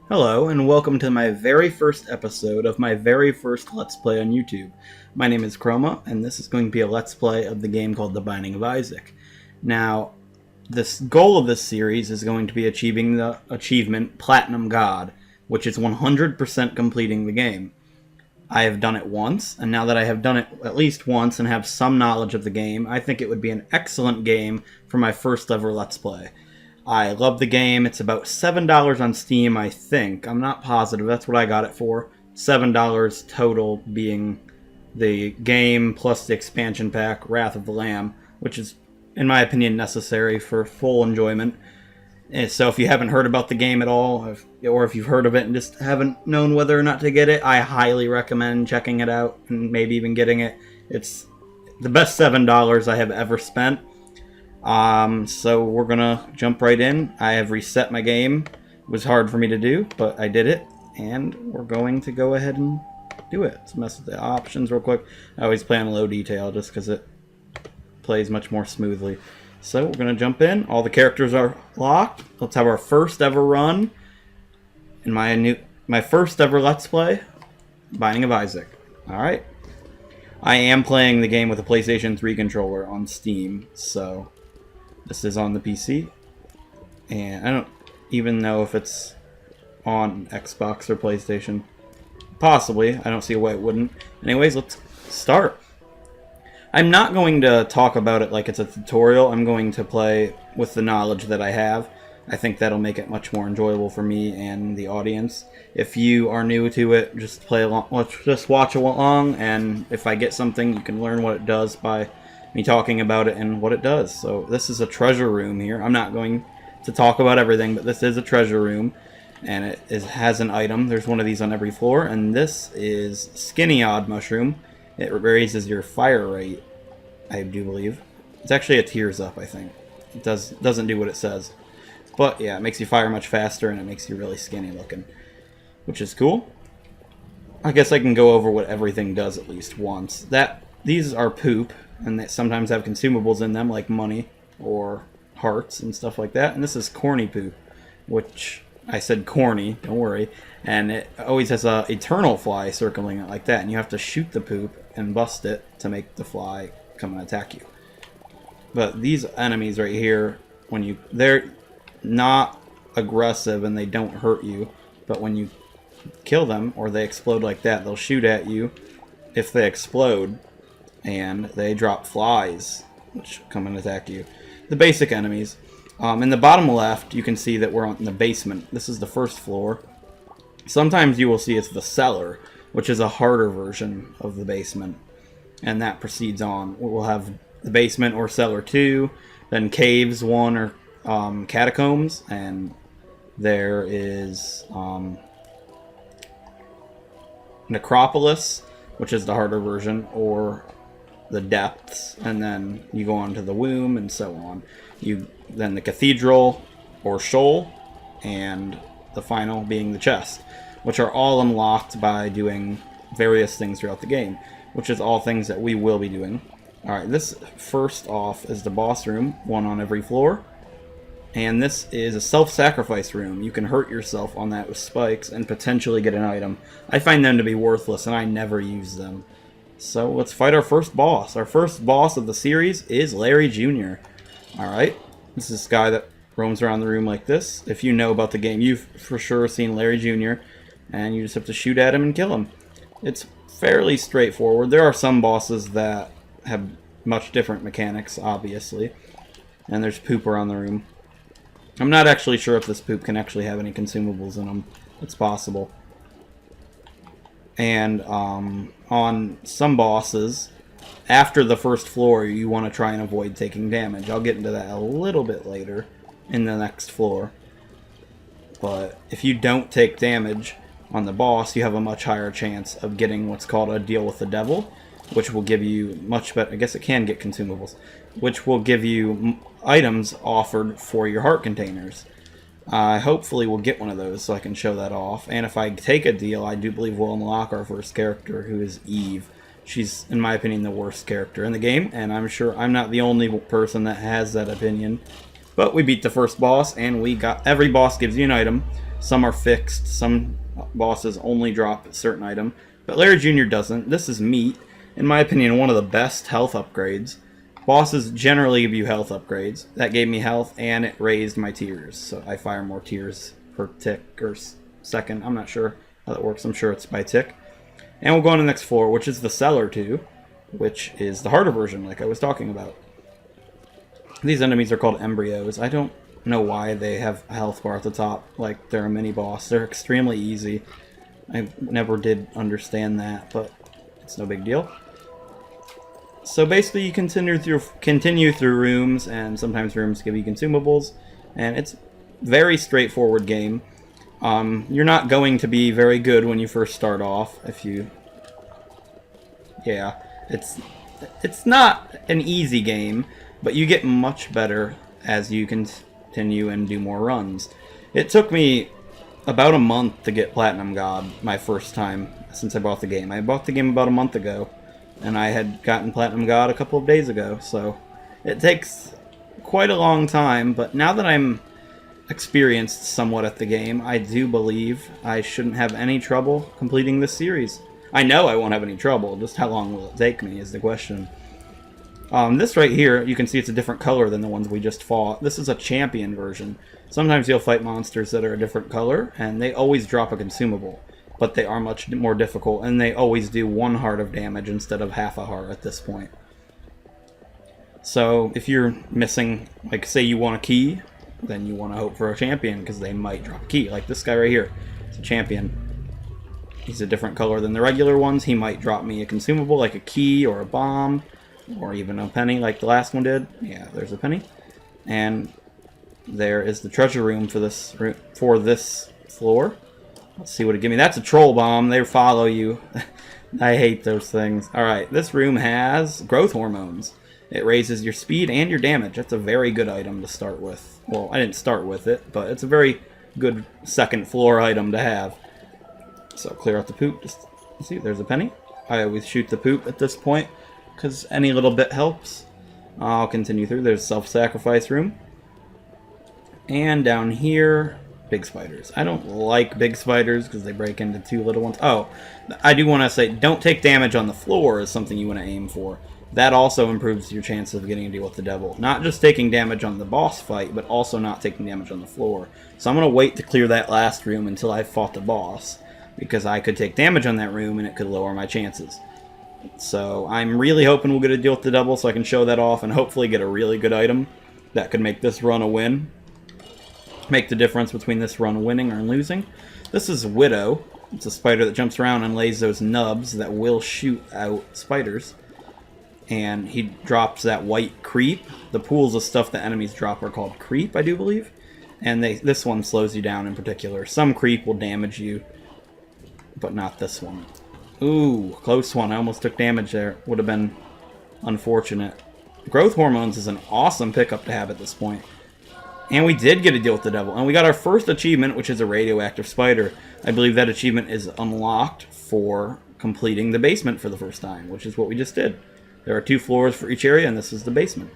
Hello, and welcome to my very first episode of my very first Let's Play on YouTube. My name is Chroma, and this is going to be a Let's Play of the game called The Binding of Isaac. Now, the goal of this series is going to be achieving the achievement Platinum God, which is 100% completing the game. I have done it once, and now that I have done it at least once and have some knowledge of the game, I think it would be an excellent game for my first ever Let's Play. I love the game. It's about $7 on Steam, I think. I'm not positive. That's what I got it for. $7 total being the game plus the expansion pack, Wrath of the Lamb, which is, in my opinion, necessary for full enjoyment. And so if you haven't heard about the game at all, or if you've heard of it and just haven't known whether or not to get it, I highly recommend checking it out and maybe even getting it. It's the best $7 I have ever spent. So we're gonna jump right in. I have reset my game. It was hard for me to do, but I did it, and we're going to go ahead and do it. Let's mess with the options real quick. I always play on low detail just because it plays much more smoothly. So we're gonna jump in. All the characters are locked. Let's have our first ever run in my first ever Let's Play, Binding of Isaac. All right. I am playing the game with a PlayStation 3 controller on Steam, so this is on the PC, and I don't even know if it's on Xbox or PlayStation. Possibly. I don't see why it wouldn't. Anyways, let's start. I'm not going to talk about it like it's a tutorial. I'm going to play with the knowledge that I have. I think that'll make it much more enjoyable for me and the audience. If you are new to it, just play along. Just watch along, and if I get something, you can learn what it does by me talking about it and what it does. So this is a treasure room here. I'm not going to talk about everything, but this is a treasure room, and it has an item. There's one of these on every floor, and this is Skinny Odd Mushroom. It raises your fire rate, I do believe. It's actually a tears up, I think. It doesn't do what it says. But yeah, it makes you fire much faster, and it makes you really skinny looking, which is cool. I guess I can go over what everything does at least once. These are poop, and they sometimes have consumables in them, like money or hearts and stuff like that. And this is corny poop, which I said corny, don't worry. And it always has a eternal fly circling it like that, and you have to shoot the poop and bust it to make the fly come and attack you. But these enemies right here, they're not aggressive and they don't hurt you, but when you kill them or they explode like that, they'll shoot at you if they explode, and they drop flies which come and attack you. The basic enemies. In the bottom left, you can see that we're in the basement. This is the first floor. Sometimes you will see it's the cellar, which is a harder version of the basement, and that proceeds on. We'll have the basement or cellar 2, then caves 1 or catacombs, and there is necropolis, which is the harder version, or the depths, and then you go on to the womb and so on. Then the cathedral or shoal, and the final being the chest, which are all unlocked by doing various things throughout the game, which is all things that we will be doing. Alright, this first off is the boss room, one on every floor. And this is a self-sacrifice room. You can hurt yourself on that with spikes and potentially get an item. I find them to be worthless, and I never use them. So let's fight our first boss. Our first boss of the series is Larry Jr. Alright, this is this guy that roams around the room like this. If you know about the game, you've for sure seen Larry Jr., and you just have to shoot at him and kill him. It's fairly straightforward. There are some bosses that have much different mechanics, obviously. And there's poop around the room. I'm not actually sure if this poop can actually have any consumables in them. It's possible. And on some bosses, after the first floor, you want to try and avoid taking damage. I'll get into that a little bit later in the next floor. But if you don't take damage on the boss, you have a much higher chance of getting what's called a deal with the devil, which will give you much better. I guess it can get consumables, which will give you items offered for your heart containers. I hopefully will get one of those so I can show that off. And if I take a deal, I do believe we'll unlock our first character, who is Eve. She's, in my opinion, the worst character in the game, and I'm sure I'm not the only person that has that opinion. But we beat the first boss, and every boss gives you an item. Some are fixed. Some bosses only drop a certain item. But Larry Jr. doesn't. This is meat. In my opinion, one of the best health upgrades. Bosses generally give you health upgrades. That gave me health, and it raised my tiers. So I fire more tiers per tick or second. I'm not sure how that works. I'm sure it's by tick. And we'll go on to the next floor, which is the cellar 2, which is the harder version, like I was talking about. These enemies are called embryos. I don't know why they have a health bar at the top, like they're a mini-boss. They're extremely easy. I never did understand that, but it's no big deal. So basically you continue through rooms, and sometimes rooms give you consumables, and it's a very straightforward game. You're not going to be very good when you first start off. Yeah, it's not an easy game, but you get much better as you continue and do more runs. It took me about a month to get Platinum God my first time since I bought the game. I bought the game about a month ago, and I had gotten Platinum God a couple of days ago, so it takes quite a long time, but now that I'm experienced somewhat at the game, I do believe I shouldn't have any trouble completing this series. I know I won't have any trouble, just how long will it take me is the question. This right here, you can see it's a different color than the ones we just fought. This is a champion version. Sometimes you'll fight monsters that are a different color, and they always drop a consumable. But they are much more difficult, and they always do 1 heart of damage instead of half a heart at this point. So, if you're missing, like say you want a key, then you want to hope for a champion, because they might drop a key. Like this guy right here, it's a champion. He's a different color than the regular ones. He might drop me a consumable, like a key or a bomb, or even a penny like the last one did. Yeah, there's a penny. And there is the treasure room for this floor. Let's see what it gives me. That's a troll bomb. They follow you. I hate those things. Alright, this room has growth hormones. It raises your speed and your damage. That's a very good item to start with. Well, I didn't start with it, but it's a very good second floor item to have. So clear out the poop. Just see, there's a penny. I always shoot the poop at this point, because any little bit helps. I'll continue through. There's self-sacrifice room. And down here, big spiders. I don't like big spiders because they break into 2 little ones. Oh, I do want to say, don't take damage on the floor is something you want to aim for. That also improves your chance of getting a deal with the devil. Not just taking damage on the boss fight, but also not taking damage on the floor. So I'm going to wait to clear that last room until I've fought the boss, because I could take damage on that room and it could lower my chances. So I'm really hoping we'll get a deal with the devil so I can show that off and hopefully get a really good item that could make this run a win. Make the difference between this run winning or losing. This is Widow. It's a spider that jumps around and lays those nubs that will shoot out spiders. And he drops that white creep. The pools of stuff that enemies drop are called creep, I do believe. And this one slows you down in particular. Some creep will damage you, but not this one. Ooh, close one. I almost took damage there. Would have been unfortunate. Growth hormones is an awesome pickup to have at this point. And we did get a deal with the devil. And we got our first achievement, which is a radioactive spider. I believe that achievement is unlocked for completing the basement for the first time, which is what we just did. There are 2 floors for each area, and this is the basement.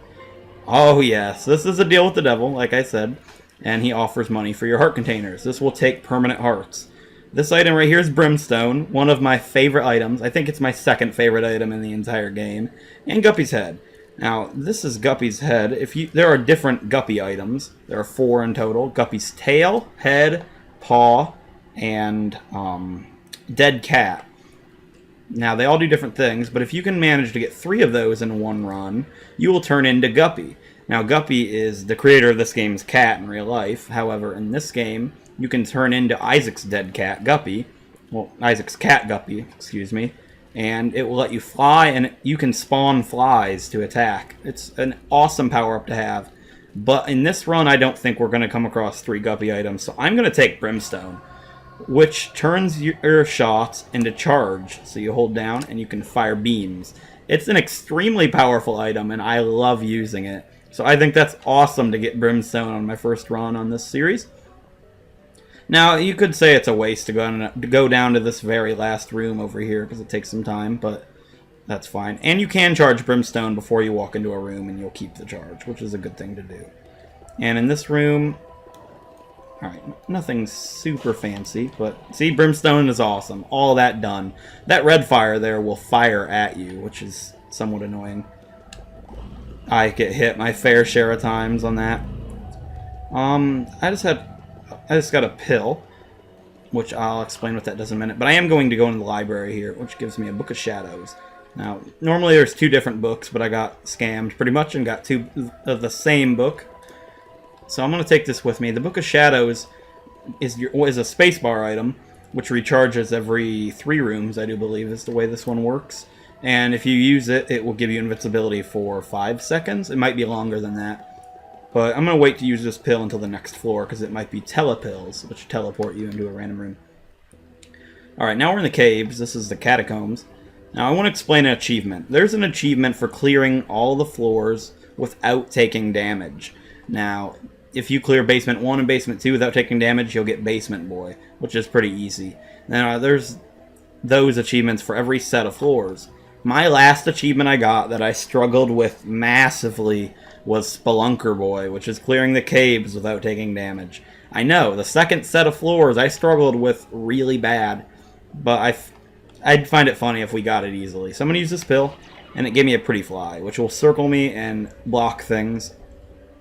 Oh yes, this is a deal with the devil, like I said. And he offers money for your heart containers. This will take permanent hearts. This item right here is Brimstone, one of my favorite items. I think it's my second favorite item in the entire game. And Guppy's head. Now, this is Guppy's head. There are different Guppy items. There are 4 in total. Guppy's tail, head, paw, and dead cat. Now, they all do different things, but if you can manage to get 3 of those in one run, you will turn into Guppy. Now, Guppy is the creator of this game's cat in real life. However, in this game, you can turn into Isaac's dead cat, Guppy. Well, Isaac's cat, Guppy, excuse me. And it will let you fly, and you can spawn flies to attack. It's an awesome power-up to have. But in this run, I don't think we're going to come across 3 Guppy items, so I'm going to take Brimstone, which turns your shots into charge. So you hold down, and you can fire beams. It's an extremely powerful item, and I love using it. So I think that's awesome to get Brimstone on my first run on this series. Now, you could say it's a waste to go down to this very last room over here, because it takes some time, but that's fine. And you can charge Brimstone before you walk into a room, and you'll keep the charge, which is a good thing to do. And in this room, Alright, nothing super fancy, but see, Brimstone is awesome. All that done. That red fire there will fire at you, which is somewhat annoying. I get hit my fair share of times on that. I just got a pill, which I'll explain what that does in a minute. But I am going to go into the library here, which gives me a Book of Shadows. Now, normally there's 2 different books, but I got scammed pretty much and got 2 of the same book. So I'm going to take this with me. The Book of Shadows is a spacebar item, which recharges every 3 rooms, I do believe, is the way this one works. And if you use it, it will give you invincibility for 5 seconds. It might be longer than that. But I'm going to wait to use this pill until the next floor, because it might be telepills, which teleport you into a random room. Alright, now we're in the caves. This is the catacombs. Now I want to explain an achievement. There's an achievement for clearing all the floors without taking damage. Now, if you clear Basement 1 and Basement 2 without taking damage, you'll get Basement Boy, which is pretty easy. Now, there's those achievements for every set of floors. My last achievement I got that I struggled with massively was Spelunker Boy, which is clearing the caves without taking damage. I know, the second set of floors I struggled with really bad, but I'd find it funny if we got it easily. So I'm going to use this pill, and it gave me a Pretty Fly, which will circle me and block things.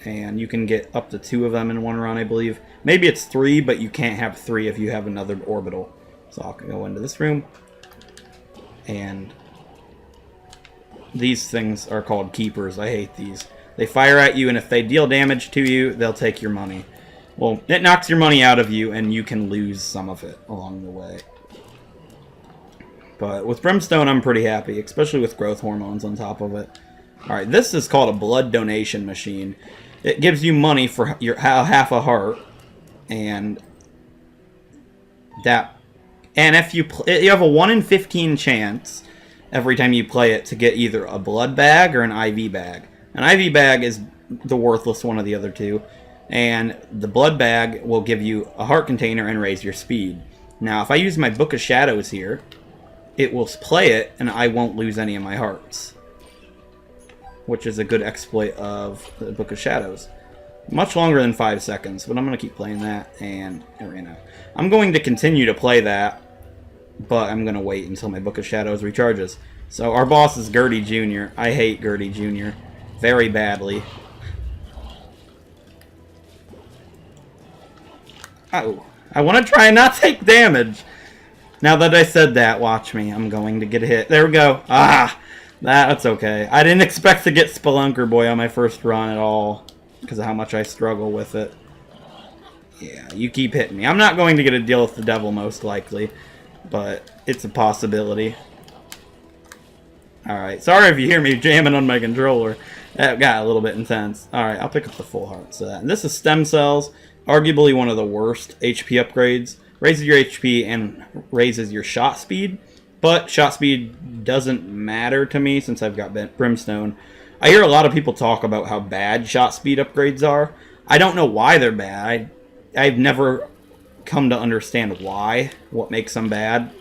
And you can get up to 2 of them in one run, I believe. Maybe it's 3, but you can't have 3 if you have another orbital. So I'll go into this room. And these things are called keepers. I hate these. They fire at you, and if they deal damage to you, they'll take your money. Well, it knocks your money out of you, and you can lose some of it along the way. But with Brimstone, I'm pretty happy, especially with growth hormones on top of it. Alright, this is called a blood donation machine. It gives you money for your half a heart, and if you have a 1 in 15 chance every time you play it to get either a blood bag or an IV bag. An IV bag is the worthless one of the other 2, and the blood bag will give you a heart container and raise your speed. Now, if I use my Book of Shadows here, it will play it, and I won't lose any of my hearts, which is a good exploit of the Book of Shadows. Much longer than 5 seconds, but I'm going to keep playing that, and it ran out. I'm going to continue to play that, but I'm going to wait until my Book of Shadows recharges. So our boss is Gertie Jr. I hate Gertie Jr. very badly. Oh, I want to try and not take damage. Now that I said that, watch me. I'm going to get hit. There we go. Ah! That's okay. I didn't expect to get Spelunker Boy on my first run at all, because of how much I struggle with it. Yeah, you keep hitting me. I'm not going to get a deal with the devil, most likely, but it's a possibility. Alright, sorry if you hear me jamming on my controller. That got a little bit intense. Alright, I'll pick up the full heart. So and this is Stem Cells, arguably one of the worst HP upgrades. Raises your HP and raises your shot speed. But shot speed doesn't matter to me since I've got Brimstone. I hear a lot of people talk about how bad shot speed upgrades are. I don't know why they're bad. I've never come to understand why, what makes them bad.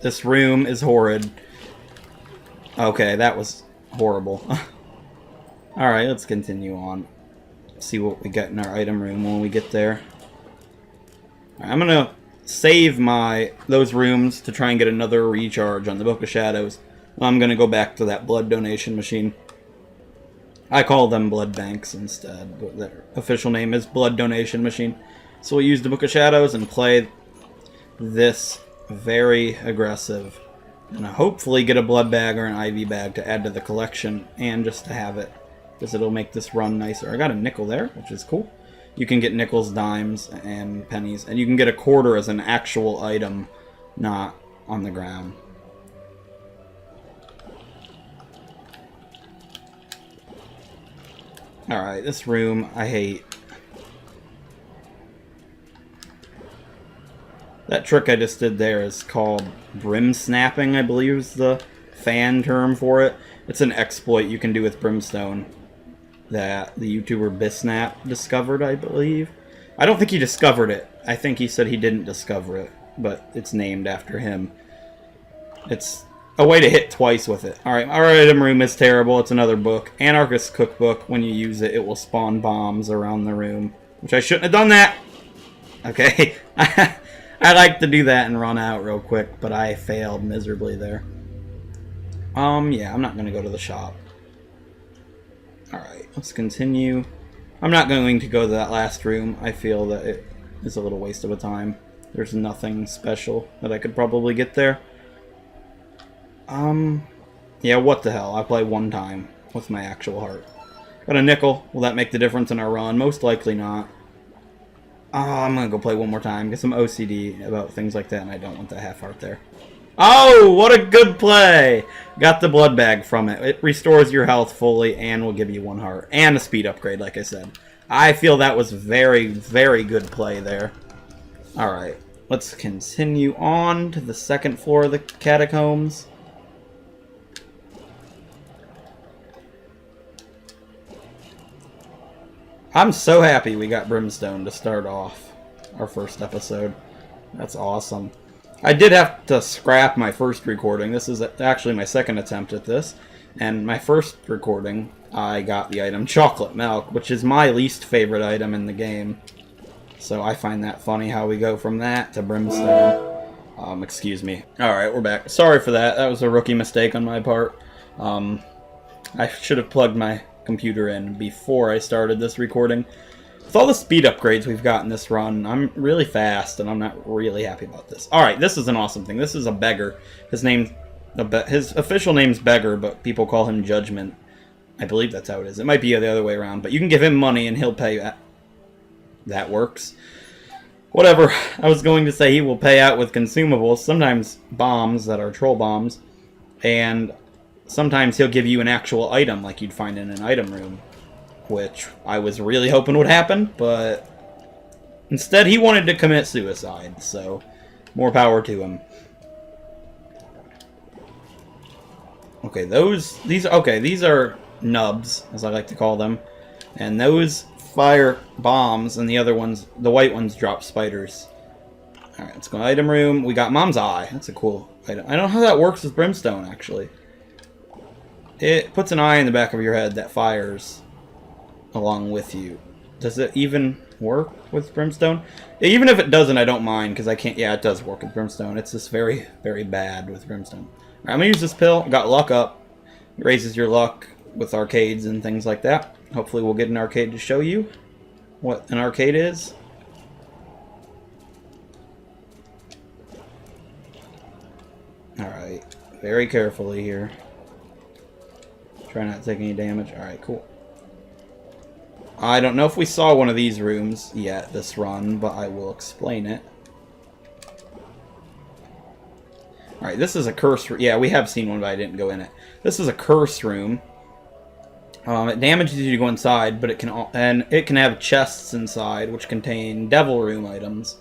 This room is horrid. Okay, that was horrible. Alright, let's continue on. See what we got in our item room when we get there. I'm gonna save those rooms to try and get another recharge on the Book of Shadows. I'm gonna go back to that blood donation machine. I call them blood banks instead, but their official name is blood donation machine. So we'll use the Book of Shadows and play this very aggressive, and hopefully get a blood bag or an IV bag to add to the collection, and just to have it, because it'll make this run nicer. I got a nickel there, which is cool. You can get nickels, dimes, and pennies. And you can get a quarter as an actual item, not on the ground. Alright, this room I hate. That trick I just did there is called brim snapping, I believe is the fan term for it. It's an exploit you can do with Brimstone that the YouTuber Bisnap discovered, I believe. I don't think he discovered it. I think he said he didn't discover it, but it's named after him. It's a way to hit twice with it. Alright, our item room is terrible. It's another book. Anarchist Cookbook. When you use it, it will spawn bombs around the room. Which I shouldn't have done that! Okay. I like to do that and run out real quick, but I failed miserably there. Yeah, I'm not going to go to the shop. Alright, let's continue. I'm not going to go to that last room. I feel that it is a little waste of a time. There's nothing special that I could probably get there. Yeah, what the hell? I play one time with my actual heart. Got a nickel. Will that make the difference in our run? Most likely not. I'm gonna go play one more time. Get some OCD about things like that, and I don't want that half heart there. Oh, what a good play! Got the blood bag from it. It restores your health fully and will give you 1 heart. And a speed upgrade, like I said. I feel that was very, very good play there. Alright, let's continue on to the 2nd floor of the catacombs. I'm so happy we got Brimstone to start off our first episode. That's awesome. I did have to scrap my first recording. This is actually my 2nd attempt at this. And my first recording, I got the item Chocolate Milk, which is my least favorite item in the game. So I find that funny how we go from that to Brimstone. Excuse me. Alright, we're back. Sorry for that. That was a rookie mistake on my part. I should have plugged my computer in before I started this recording. With all the speed upgrades we've got in this run, I'm really fast, and I'm not really happy about this. Alright, this is an awesome thing. This is a beggar. His official name's Beggar, but people call him Judgment. I believe that's how it is. It might be the other way around, but you can give him money and he'll pay you. That works. Whatever. I was going to say he will pay out with consumables, sometimes bombs that are troll bombs, and sometimes he'll give you an actual item like you'd find in an item room, which I was really hoping would happen, but instead he wanted to commit suicide, so more power to him. Okay, these are nubs, as I like to call them, and those fire bombs, and the other ones, the white ones, drop spiders. Alright, let's go to item room. We got Mom's Eye. That's a cool item. I don't know how that works with Brimstone, actually. It puts an eye in the back of your head that fires along with you. Does it even work with Brimstone? Even if it doesn't, I don't mind, because I can't... Yeah, it does work with Brimstone. It's just very, very bad with Brimstone. Alright, I'm going to use this pill. Got luck up. It raises your luck with arcades and things like that. Hopefully we'll get an arcade to show you what an arcade is. Alright, very carefully here. Try not to take any damage. Alright, cool. I don't know if we saw one of these rooms yet this run, but I will explain it. Alright, this is a curse room. Yeah, we have seen one, but I didn't go in it. This is a curse room. It damages you to go inside, but it can have chests inside, which contain Devil Room items.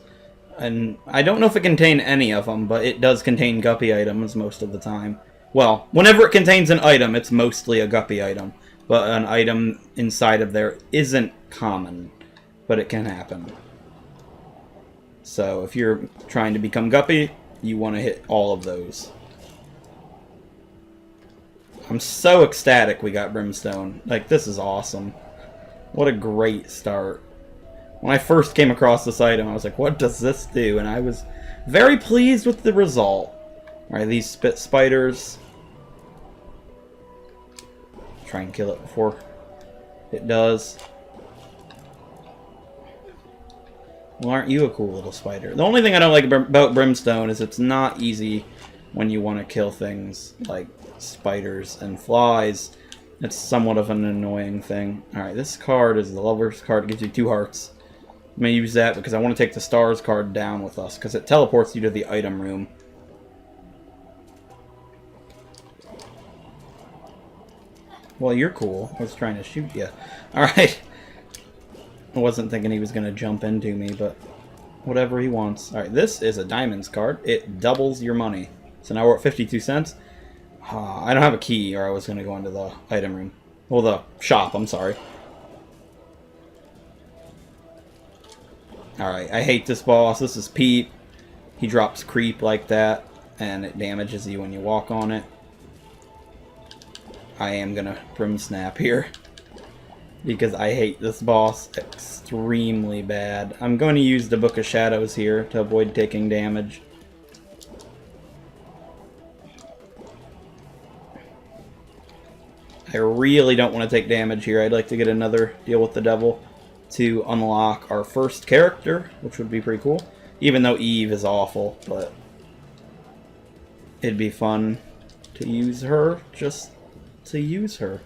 And I don't know if it contains any of them, but it does contain guppy items most of the time. Well, whenever it contains an item, it's mostly a guppy item. But an item inside of there isn't common, but it can happen. So if you're trying to become guppy, you want to hit all of those. I'm so ecstatic we got Brimstone. Like, this is awesome. What a great start. When I first came across this item, I was like, what does this do? And I was very pleased with the result. Alright, these spit spiders. Try and kill it before it does. Well, aren't you a cool little spider? The only thing I don't like about Brimstone is it's not easy when you want to kill things like spiders and flies. It's somewhat of an annoying thing. Alright, this card is the Lover's card. It gives you 2 hearts. I'm going to use that because I want to take the Stars card down with us because it teleports you to the item room. Well, you're cool. I was trying to shoot you. Alright. I wasn't thinking he was going to jump into me, but whatever he wants. Alright, this is a Diamonds card. It doubles your money. So now we're at 52 cents. I don't have a key, or I was going to go into the item room. Well, the shop, I'm sorry. Alright, I hate this boss. This is Pete. He drops creep like that. and it damages you when you walk on it. I am gonna Brim Snap here because I hate this boss extremely bad. I'm going to use the Book of Shadows here to avoid taking damage. I really don't want to take damage here. I'd like to get another Deal with the Devil to unlock our first character, which would be pretty cool. Even though Eve is awful, but it'd be fun to use her, just to use her.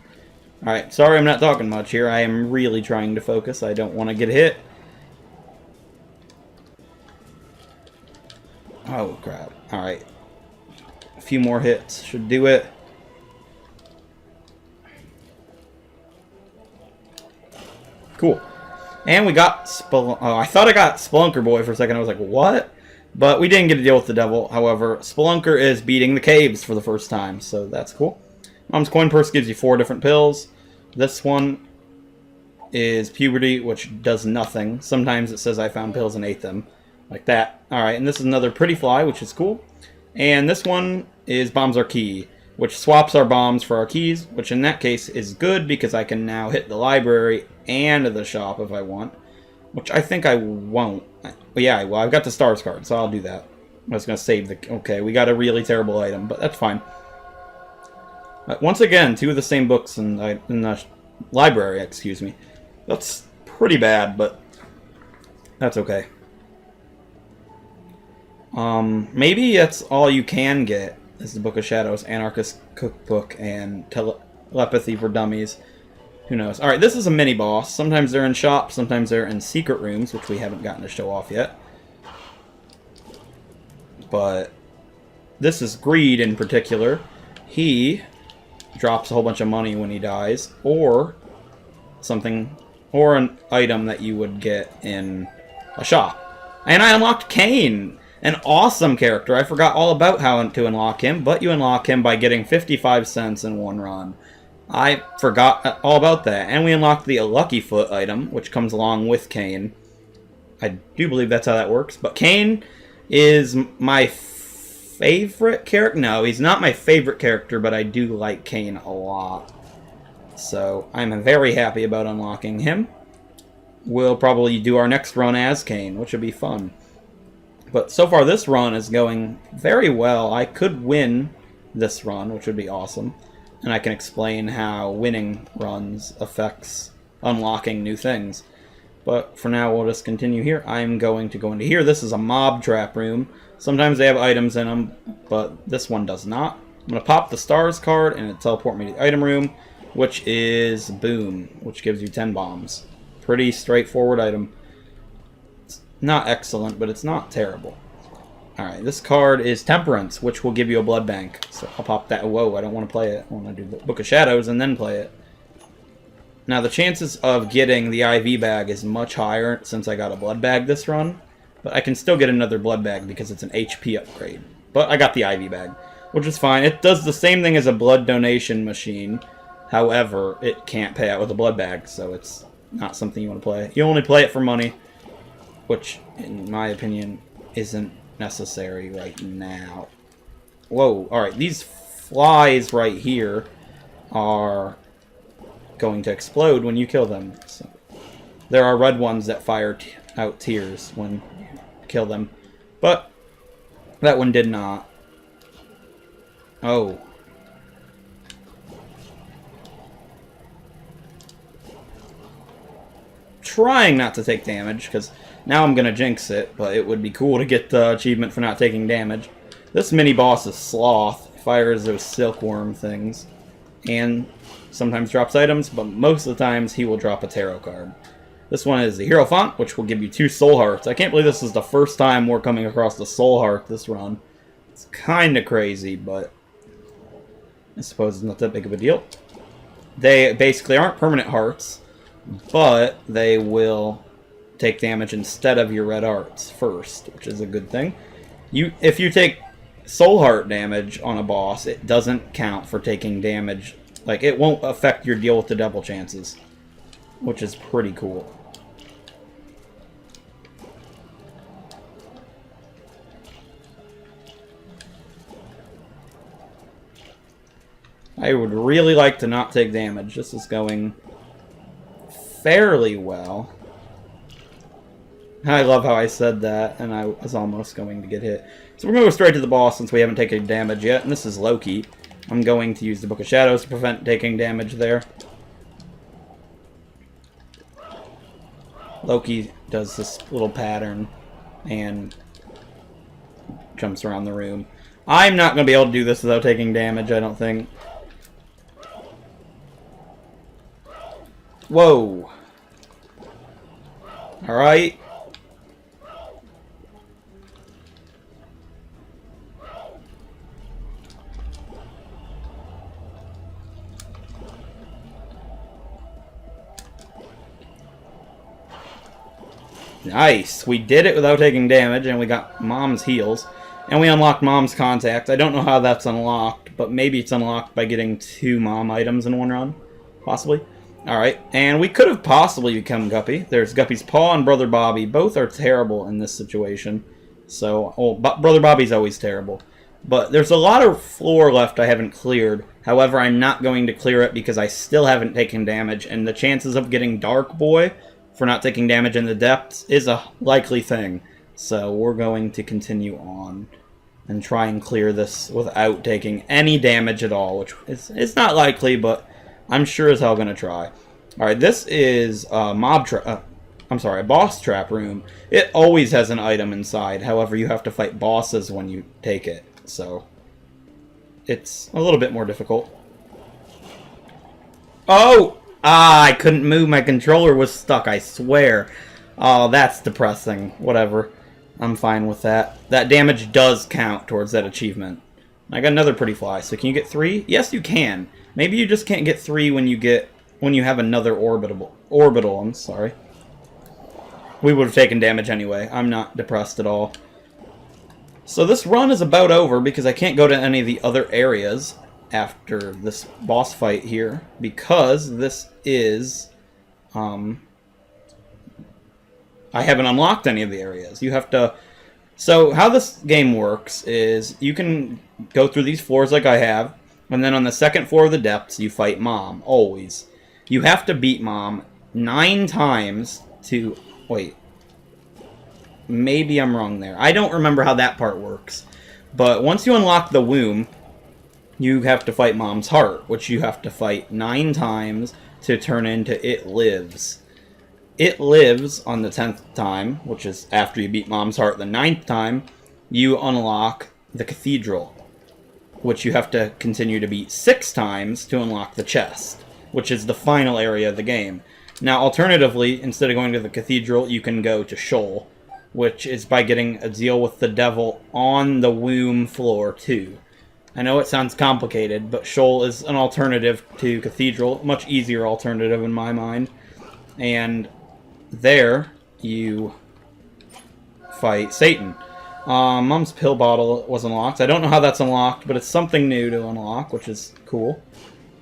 Alright, sorry I'm not talking much here. I am really trying to focus. I don't want to get hit. Oh, crap. Alright. A few more hits should do it. Cool. And we got I thought I got Spelunker Boy for a second. I was like, what? But we didn't get to deal with the devil. However, Spelunker is beating the caves for the first time, so that's cool. Mom's Coin Purse gives you 4 different pills. This one is Puberty, which does nothing. Sometimes it says I found pills and ate them. Like that. Alright, and this is another Pretty Fly, which is cool. And this one is Bombs Are Key, which swaps our bombs for our keys, which in that case is good because I can now hit the library and the shop if I want. Which I think I won't. But yeah, well, I've got the stars card, so I'll do that. I was going to save the... Okay, we got a really terrible item, but that's fine. Once again, 2 of the same books in the library, excuse me. That's pretty bad, but that's okay. Maybe that's all you can get, is the Book of Shadows, Anarchist Cookbook, and Telepathy for Dummies. Who knows? Alright, this is a mini-boss. Sometimes they're in shops, sometimes they're in secret rooms, which we haven't gotten to show off yet. But this is Greed in particular. He drops a whole bunch of money when he dies, or something, or an item that you would get in a shop. And I unlocked Cain, an awesome character. I forgot all about how to unlock him, but you unlock him by getting 55 cents in one run. I forgot all about that. And we unlocked the Lucky Foot item, which comes along with Cain. I do believe that's how that works. But Cain is my favorite character. No, he's not my favorite character, but I do like Cain a lot. So I'm very happy about unlocking him. We'll probably do our next run as Cain, which would be fun. But so far this run is going very well. I could win this run, which would be awesome. And I can explain how winning runs affects unlocking new things. But for now, we'll just continue here. I'm going to go into here. This is a mob trap room. Sometimes they have items in them, but this one does not. I'm going to pop the stars card, and it teleport me to the item room, which is Boom, which gives you 10 bombs. Pretty straightforward item. It's not excellent, but it's not terrible. Alright, this card is Temperance, which will give you a blood bank. So I'll pop that. Whoa, I don't want to play it. I want to do the Book of Shadows and then play it. Now, the chances of getting the IV bag is much higher since I got a blood bag this run. But I can still get another blood bag because it's an HP upgrade. But I got the IV bag, which is fine. It does the same thing as a blood donation machine. However, it can't pay out with a blood bag, so it's not something you want to play. You only play it for money, which, in my opinion, isn't necessary right now. Whoa, alright, these flies right here are going to explode when you kill them. So there are red ones that fire out tears when you kill them, but that one did not. Oh. Trying not to take damage, because now I'm going to jinx it, but it would be cool to get the achievement for not taking damage. This mini-boss is Sloth. Fires those silkworm things. And sometimes drops items, but most of the times he will drop a tarot card. This one is the Hierophant, which will give you 2 soul hearts. I can't believe this is the first time we're coming across the soul heart this run. It's kind of crazy, but I suppose it's not that big of a deal. They basically aren't permanent hearts, but they will take damage instead of your red hearts first, which is a good thing. If you take soul heart damage on a boss, it doesn't count for taking damage. Like, it won't affect your deal with the devil chances, which is pretty cool. I would really like to not take damage. This is going fairly well. I love how I said that, and I was almost going to get hit. So we're going to go straight to the boss since we haven't taken damage yet, and this is Loki. I'm going to use the Book of Shadows to prevent taking damage there. Loki does this little pattern and jumps around the room. I'm not going to be able to do this without taking damage, I don't think. Whoa. Alright. Nice. We did it without taking damage, and we got Mom's heals. And we unlocked Mom's contact. I don't know how that's unlocked, but maybe it's unlocked by getting 2 Mom items in one run. Possibly. Alright, and we could have possibly become Guppy. There's Guppy's Paw and Brother Bobby. Both are terrible in this situation. So, Brother Bobby's always terrible. But there's a lot of floor left I haven't cleared. However, I'm not going to clear it because I still haven't taken damage. And the chances of getting Dark Boy for not taking damage in the depths is a likely thing. So we're going to continue on and try and clear this without taking any damage at all, which is it's not likely, but I'm sure as hell going to try. Alright, this is a a boss trap room. It always has an item inside. However, you have to fight bosses when you take it. So it's a little bit more difficult. Oh! Ah, I couldn't move. My controller was stuck, I swear. Oh, that's depressing. Whatever. I'm fine with that. That damage does count towards that achievement. I got another pretty fly, so can you get 3? Yes, you can. Maybe you just can't get 3 when you have another orbital, I'm sorry. We would have taken damage anyway. I'm not depressed at all. So this run is about over because I can't go to any of the other areas after this boss fight here, because this is I haven't unlocked any of the areas. You have to... So how this game works is you can go through these floors like I have, and then on the second floor of the depths you fight Mom, always. You have to beat Mom 9 times to... Wait. Maybe I'm wrong there. I don't remember how that part works. But once you unlock the womb, you have to fight Mom's heart, which you have to fight 9 times to turn into It Lives. It Lives on the 10th time, which is after you beat Mom's heart. The 9th time, you unlock the Cathedral, which you have to continue to beat 6 times to unlock the chest, which is the final area of the game. Now, alternatively, instead of going to the Cathedral, you can go to Sheol, which is by getting a deal with the devil on the womb floor, too. I know it sounds complicated, but Sheol is an alternative to Cathedral, much easier alternative in my mind. And there, you fight Satan. Mom's pill bottle was unlocked. I don't know how that's unlocked, but it's something new to unlock, which is cool.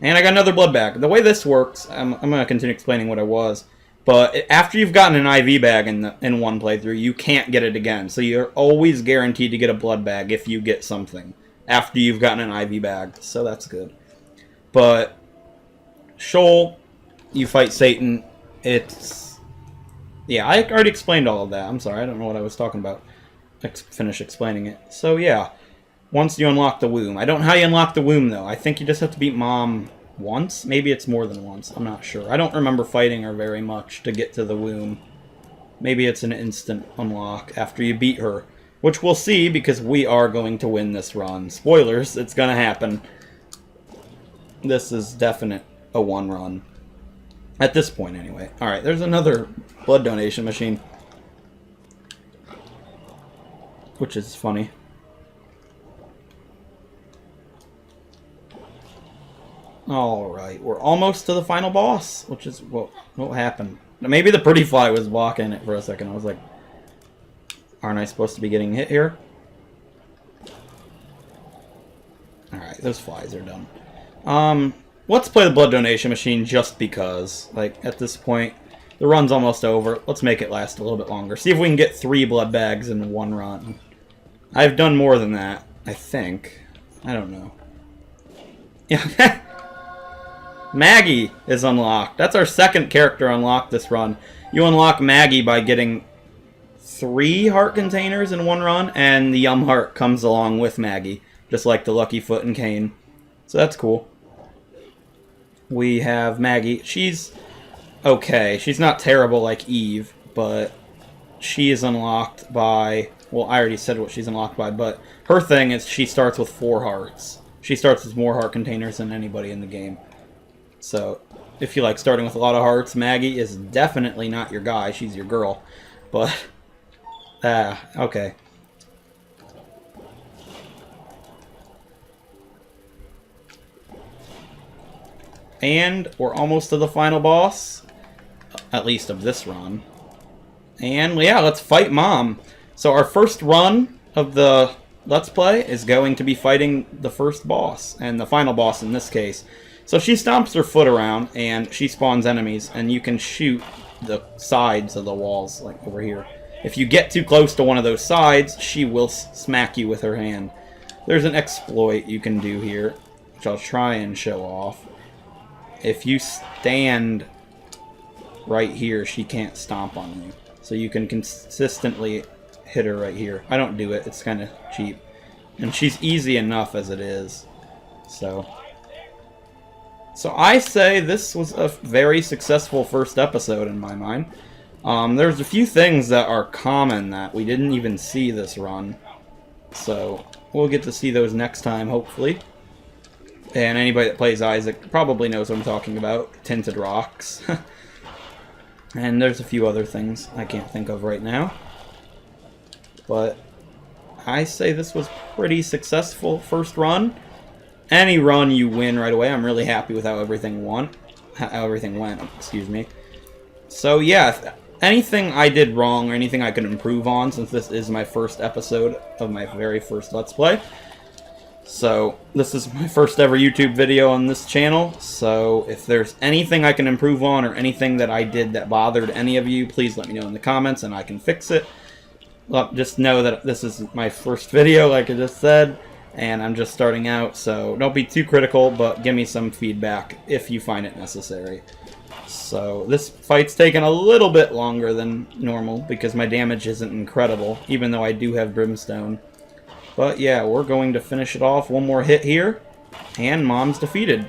And I got another blood bag. The way this works, I'm going to continue explaining what it was, but after you've gotten an IV bag in one playthrough, you can't get it again. So you're always guaranteed to get a blood bag if you get something after you've gotten an IV bag. So that's good. But Sheol, you fight Satan. It's... Yeah, I already explained all of that. I'm sorry, I don't know what I was talking about. Finish explaining it. So yeah, once you unlock the womb. I don't know how you unlock the womb, though. I think you just have to beat Mom once. Maybe it's more than once. I'm not sure. I don't remember fighting her very much to get to the womb. Maybe it's an instant unlock after you beat her, which we'll see because we are going to win this run. Spoilers, it's going to happen. This is definite a one run. At this point, anyway. Alright, there's another blood donation machine, which is funny. Alright, we're almost to the final boss, which is what happened. Maybe the pretty fly was blocking it for a second. I was like, aren't I supposed to be getting hit here? Alright, those flies are done. Let's play the blood donation machine just because. Like, at this point, the run's almost over. Let's make it last a little bit longer. See if we can get 3 blood bags in one run. I've done more than that, I think. I don't know. Yeah, Maggie is unlocked. That's our second character unlocked this run. You unlock Maggie by getting 3 heart containers in one run, and the Yum Heart comes along with Maggie, just like the Lucky Foot and Cane. So that's cool. We have Maggie. She's okay. She's not terrible like Eve, but she is unlocked by... Well, I already said what she's unlocked by, but her thing is she starts with 4 hearts. She starts with more heart containers than anybody in the game. So, if you like starting with a lot of hearts, Maggie is definitely not your guy. She's your girl. But, okay. And we're almost to the final boss. At least of this run. And, yeah, let's fight Mom. So our first run of the Let's Play is going to be fighting the first boss. And the final boss in this case. So she stomps her foot around, and she spawns enemies, and you can shoot the sides of the walls, like over here. If you get too close to one of those sides, she will smack you with her hand. There's an exploit you can do here, which I'll try and show off. If you stand right here, she can't stomp on you. So you can consistently hit her right here. I don't do it, it's kind of cheap. And she's easy enough as it is. So I say this was a very successful first episode in my mind. There's a few things that are common that we didn't even see this run. So we'll get to see those next time, hopefully. And anybody that plays Isaac probably knows what I'm talking about. Tinted rocks. And there's a few other things I can't think of right now. But I say this was pretty successful first run. Any run you win right away. I'm really happy with how everything went. Excuse me. So yeah, if anything I did wrong or anything I could improve on, since this is my first episode of my very first Let's Play. So this is my first ever YouTube video on this channel. So if there's anything I can improve on or anything that I did that bothered any of you, please let me know in the comments and I can fix it. Well, just know that this is my first video, like I just said. And I'm just starting out, so don't be too critical, but give me some feedback if you find it necessary. So this fight's taken a little bit longer than normal because my damage isn't incredible, even though I do have Brimstone. But yeah, we're going to finish it off. One more hit here, and Mom's defeated.